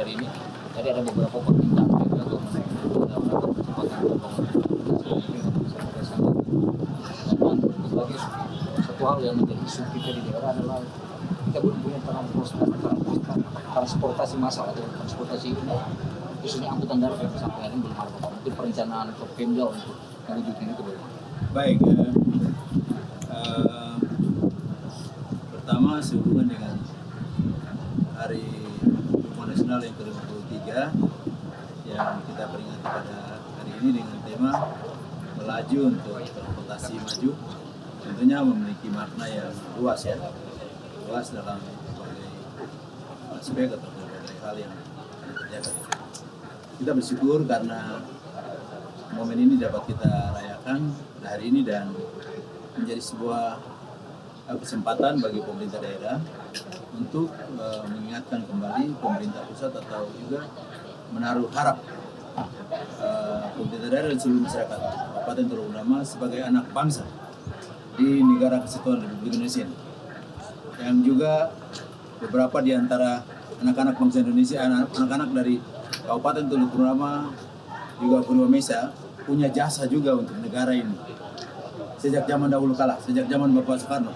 hari ini. Tadi ada beberapa permintaan juga untuk mendapatkan percepatan pembangunan. Dan sebagai satu hal yang menjadi isu kita di daerah adalah kita belum punya transportasi massal atau transportasi umum, khususnya angkutan darat yang sampai hari ini belum ada. Mungkin perencanaan untuk Pemda untuk mewujudkan itu. Baik, pertama sehubungan dengan Hari Perhubungan Nasional yang ke-53 yang kita peringati pada hari ini dengan tema melaju untuk transportasi maju, tentunya memiliki makna yang luas ya, luas dalam berbagai aspek atau berbagai hal yang terjadi. Kita bersyukur karena momen ini dapat kita rayakan hari ini dan menjadi sebuah kesempatan bagi pemerintah daerah untuk mengingatkan kembali pemerintah pusat atau juga menaruh harap pemerintah daerah dan seluruh masyarakat Kabupaten Teluk Bendama sebagai anak bangsa di Negara Kesatuan Republik Indonesia, yang juga beberapa di antara anak-anak bangsa Indonesia, anak-anak dari Kabupaten Teluk Bendama juga Purwamesa punya jasa juga untuk negara ini. Sejak zaman dahulu kala, sejak zaman Bapak Soekarno,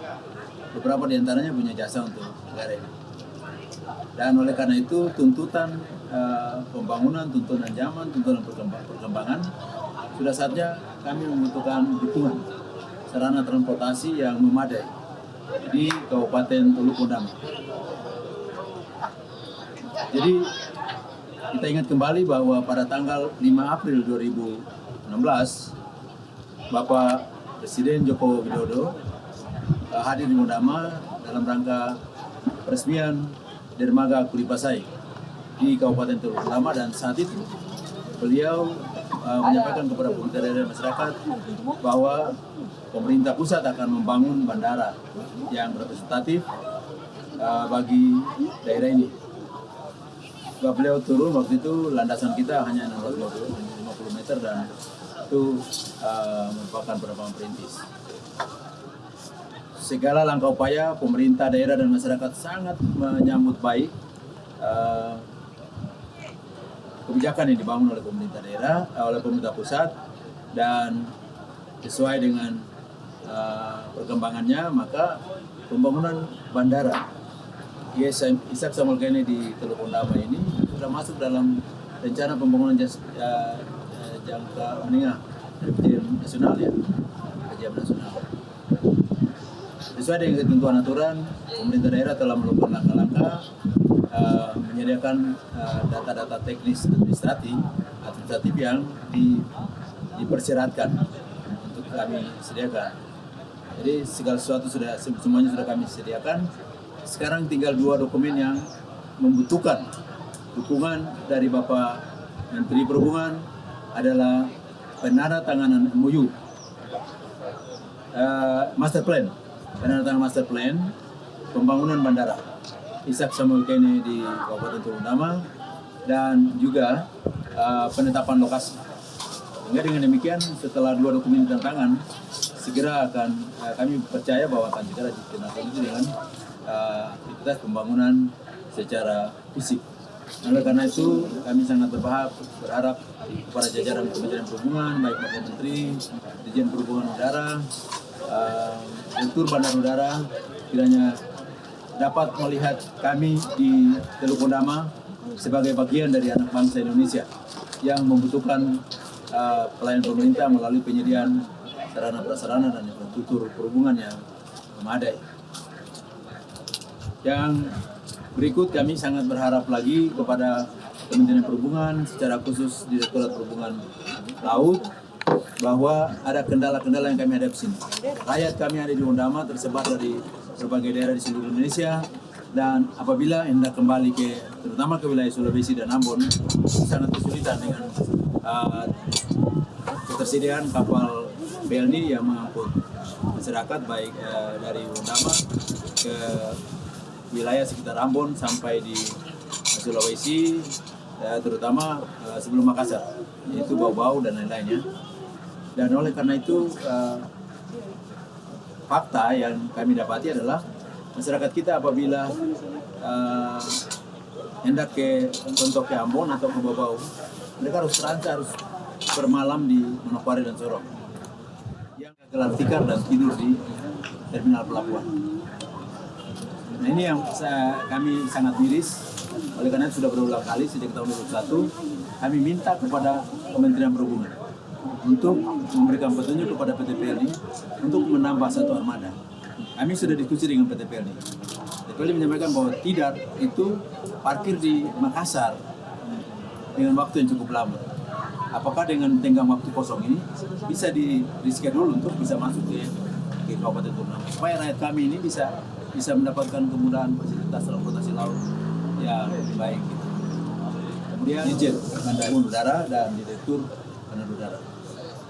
beberapa di antaranya punya jasa untuk negara ini. Dan oleh karena itu tuntutan pembangunan, tuntutan zaman, tuntutan perkembangan, sudah saatnya kami membutuhkan dukungan sarana transportasi yang memadai di Kabupaten Teluk Bendama. Jadi kita ingat kembali bahwa pada tanggal 5 April 2016, Bapak Presiden Joko Widodo hadir di Bendama dalam rangka peresmian dermaga Kulipasai di Kabupaten Teluk Bendama, dan saat itu beliau menyampaikan kepada pemerintah daerah dan masyarakat bahwa pemerintah pusat akan membangun bandara yang representatif bagi daerah ini. Sebab beliau turun waktu itu landasan kita hanya 650 meter dan itu merupakan penerbangan perintis. Segala langkah upaya pemerintah daerah dan masyarakat sangat menyambut baik kebijakan yang dibangun oleh pemerintah daerah, oleh pemerintah pusat, dan sesuai dengan perkembangannya maka pembangunan bandara Ishak Samuel Kennedy Teluk Bendama ini sudah masuk dalam rencana pembangunan jangka menengah kajian nasional ya, kajian nasional. Sesuai dengan ketentuan aturan, pemerintah daerah telah melakukan langkah-langkah menyediakan data-data teknis administratif yang dipersyaratkan untuk kami sediakan. Jadi segala sesuatu semuanya sudah kami sediakan. Sekarang tinggal 2 dokumen yang membutuhkan dukungan dari Bapak Menteri Perhubungan adalah penandatanganan MOU, master plan, penandatanganan master plan pembangunan bandara Ishak Samuel Kennedy di Kabupaten Teluk Bendama, dan juga penetapan lokasi. Sehingga dengan demikian setelah 2 dokumen ditandatangan, segera akan kami percaya bahwa akan segera ditindaklanjuti dengan aktivitas pembangunan secara fisik. Oleh karena itu kami sangat berharap kepada jajaran Kementerian Perhubungan, baik Bapak Menteri, Dirjen Perhubungan Udara, Direktur Bandar Udara, kiranya dapat melihat kami di Teluk Bendama sebagai bagian dari anak bangsa Indonesia yang membutuhkan pelayanan pemerintah melalui penyediaan sarana prasarana dan infrastruktur perhubungan yang memadai. Yang berikut kami sangat berharap lagi kepada Kementerian Perhubungan, secara khusus Direktorat Perhubungan Laut, bahwa ada kendala-kendala yang kami hadapi sini. Rakyat kami ada di Bendama tersebar dari berbagai daerah di seluruh Indonesia, dan apabila hendak kembali terutama ke wilayah Sulawesi dan Ambon, sangat kesulitan dengan ketersediaan kapal BLNI yang mengangkut masyarakat baik dari Bendama ke wilayah sekitar Ambon sampai di Sulawesi, terutama sebelum Makassar, yaitu Bau-Bau dan lain-lainnya. Dan oleh karena itu fakta yang kami dapati adalah masyarakat kita apabila hendak ke contoh ke Ambon atau ke Babau, mereka harus harus bermalam di Manokwari dan Sorong. Yang gelar tikar dan tidur di terminal pelabuhan. Nah ini yang kami sangat miris. Oleh karena itu sudah berulang kali sejak tahun 2021 kami minta kepada Kementerian Perhubungan untuk memberikan petunjuk kepada PT PLD untuk menambah satu armada. Kami sudah diskusi dengan PT PLD. PT PLD menyampaikan bahwa tidak itu parkir di Makassar dengan waktu yang cukup lama. Apakah dengan tenggang waktu kosong ini bisa di reschedule untuk bisa masuk ke Kabupaten Ternama supaya rakyat kami ini bisa mendapatkan kemudahan fasilitas transportasi laut yang lebih baik. Kemudian izin pengendalian udara dan direktur pengendalian udara.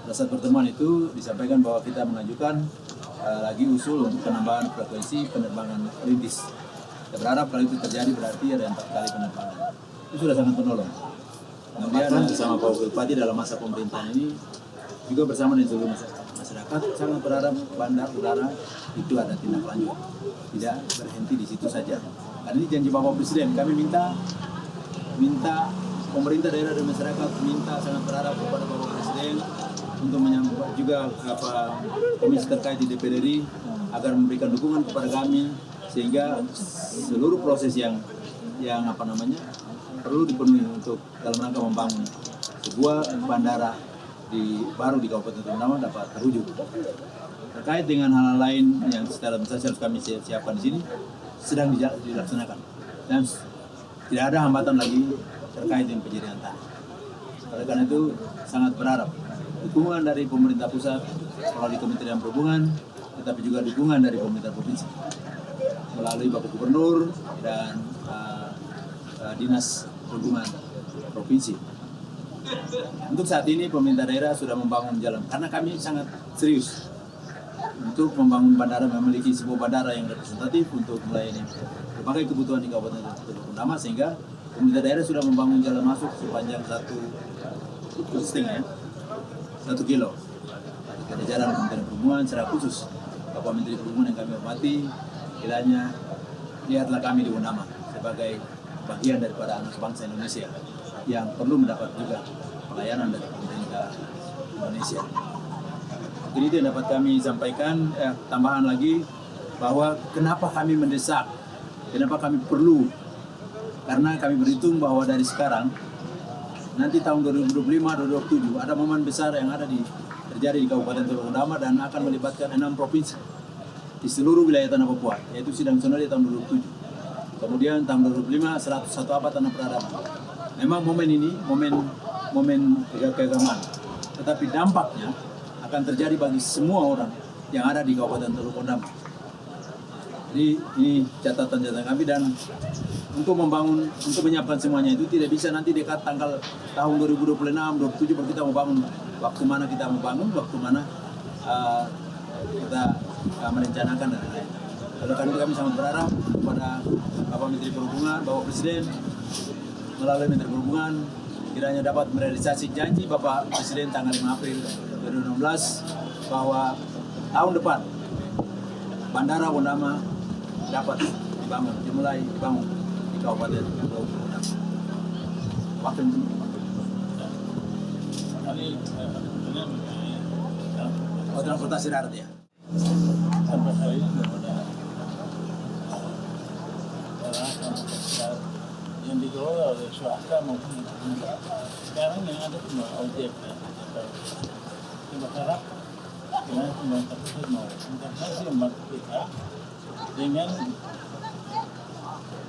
Pada saat pertemuan itu disampaikan bahwa kita mengajukan lagi usul untuk penambahan frekuensi penerbangan perintis. Kita berharap kalau itu terjadi berarti ada 4 kali penerbangan. Itu sudah sangat menolong. Kemudian bersama Pak Bupati dalam masa pemerintahan ini juga bersama dengan seluruh masyarakat sangat berharap bandar udara itu ada tindak lanjut, tidak berhenti di situ saja. Karena ini janji Bapak Presiden, kami minta pemerintah daerah dan masyarakat sangat berharap kepada Bapak Presiden untuk menyampaikan juga komisi terkait di DPD RI agar memberikan dukungan kepada kami sehingga seluruh proses yang perlu dipenuhi untuk dalam rangka membangun sebuah bandara baru di Kabupaten Ternama dapat terwujud. Terkait dengan hal-hal lain yang secara besar harus kami siapkan di sini sedang dilaksanakan dan tidak ada hambatan lagi terkait dengan penyediaan tanah. Oleh karena itu sangat berharap dukungan dari pemerintah pusat melalui Kementerian Perhubungan, tetapi juga dukungan dari pemerintah provinsi melalui Bapak Gubernur dan Dinas Perhubungan Provinsi. Untuk saat ini pemerintah daerah sudah membangun jalan karena kami sangat serius untuk membangun bandara, memiliki sebuah bandara yang representatif untuk melayani berbagai kebutuhan di Kabupaten Ternama sehingga pemerintah daerah sudah membangun jalan masuk sepanjang 1,5 kilo. Ada jalan Kementerian Perhubungan secara khusus Bapak Menteri Perhubungan yang kami hormati, kiranya lihatlah kami di Ternama sebagai bagian daripada anak bangsa Indonesia yang perlu mendapat juga pelayanan dari pemerintah Indonesia. Jadi itu yang dapat kami sampaikan. Tambahan lagi bahwa kenapa kami mendesak, kenapa kami perlu, karena kami berhitung bahwa dari sekarang nanti tahun 2025-2027 ada momen besar yang terjadi di Kabupaten Ternama dan akan melibatkan 6 provinsi di seluruh wilayah Tanah Papua, yaitu sidang nasional di tahun 2027. Kemudian tahun 2025 101 abad tanah peradaban. Memang momen ini momen keagamaan, tetapi dampaknya akan terjadi bagi semua orang yang ada di Kabupaten Ternama. Jadi ini catatan kami dan untuk menyiapkan semuanya itu tidak bisa nanti dekat tanggal tahun 2026, 2027 baru kita mau bangun. Waktu mana kita mau bangun, waktu mana kita merencanakan dan lain-lain. Oleh karena itu kami sangat berharap kepada Bapak Menteri Perhubungan, Bapak Presiden melalui Menteri Perhubungan kiranya dapat merealisasi janji Bapak Presiden tanggal 5 April 2016 bahwa tahun depan Bandara Ternama dapat dimulai dibangun di Kabupaten Ternama. Waktu itu. Transportasi darat ya. Sampai hari ini belum ada yang dikelola oleh swasta maupun pemerintah. Sekarang yang ada cuma ojek dan kita berharap dengan pemerintah pusat mau investasi membantu kita dengan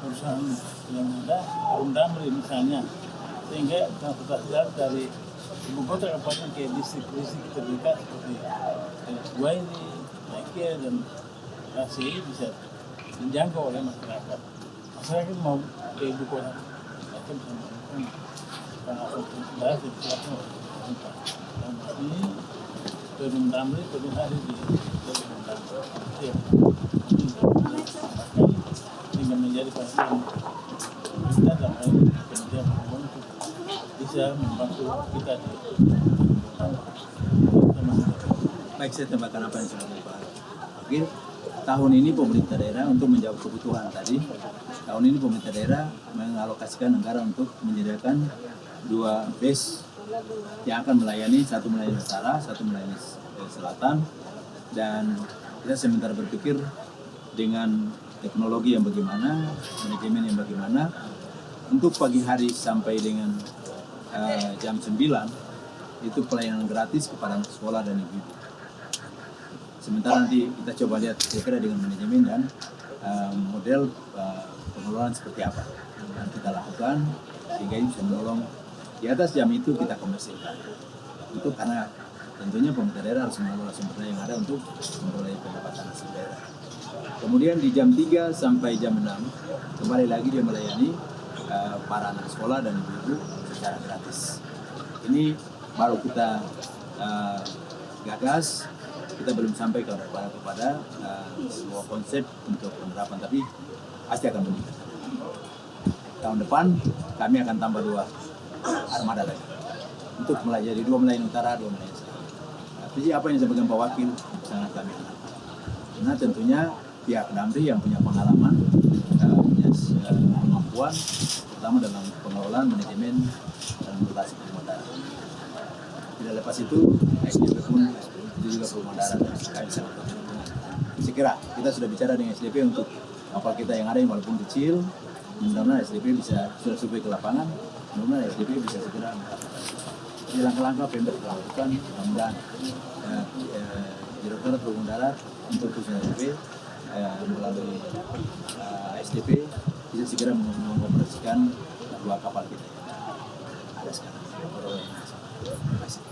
perusahaan yang ada, Harum Damri misalnya, sehingga transportasi darat dari ibu kota kabupaten ke distrik-distrik terdekat seperti Waili, Nakia dan Aceh bisa dijangkau oleh masyarakat. Masyarakat mau ke ibu kota, mereka bisa melakukan transportasi darat di pelabuhan pemerintah. Dan ini Harum Damri perlu hadir di Harum Damri. Sehingga menjadi pasien kita dalam hal ini Kementerian Perhubungan untuk bisa membantu kita di Baik, saya tambahkan apa yang sudah Pak Agil. tahun ini pemerintah daerah untuk menjawab kebutuhan tadi, tahun ini pemerintah daerah mengalokasikan anggaran untuk menyediakan 2 base yang akan melayani, satu melayani utara, satu melayani selatan, dan kita sementara berpikir dengan teknologi yang bagaimana, manajemen yang bagaimana, untuk pagi hari sampai dengan jam 9 itu pelayanan gratis kepada anak sekolah dan ibu-ibu. Sementara nanti kita coba lihat kira-kira dengan manajemen dan model pengelolaan seperti apa yang kita lakukan sehingga ini bisa menolong di atas jam itu kita komersilkan. Itu karena tentunya pemerintah daerah harus mengelola sumber daya yang ada untuk memperoleh pendapatan asli daerah. Kemudian di jam 3 sampai jam 6 kembali lagi dia melayani para anak sekolah dan ibu-ibu secara gratis. Ini baru kita gagas, kita belum sampai kepada sebuah konsep untuk penerapan, tapi pasti akan meningkat. Tahun depan kami akan tambah 2 armada lagi untuk melayani 2 melayani utara, 2 melayani selatan. Tapi apa yang disampaikan Pak Wakil sangat kami harapkan. Karena tentunya pihak Damri yang punya pengalaman, punya kemampuan, terutama dalam pengelolaan, manajemen, dan mutasi perumahan darat. Tidak lepas itu, SDP pun itu juga perumahan darat dan kami sangat berhubungan. Saya kira kita sudah bicara dengan SDP untuk kapal kita yang ada yang walaupun kecil, mudah-mudahan SDP bisa sudah survei ke lapangan, mudah-mudahan SDP bisa segera melakukan. Jadi langkah-langkah Pemda dilakukan, mudah-mudahan Direktorat Perhubungan Darat untuk khususnya SDP melalui SDP bisa segera mengoperasikan 2 kapal kita yang ada sekarang. Terima kasih.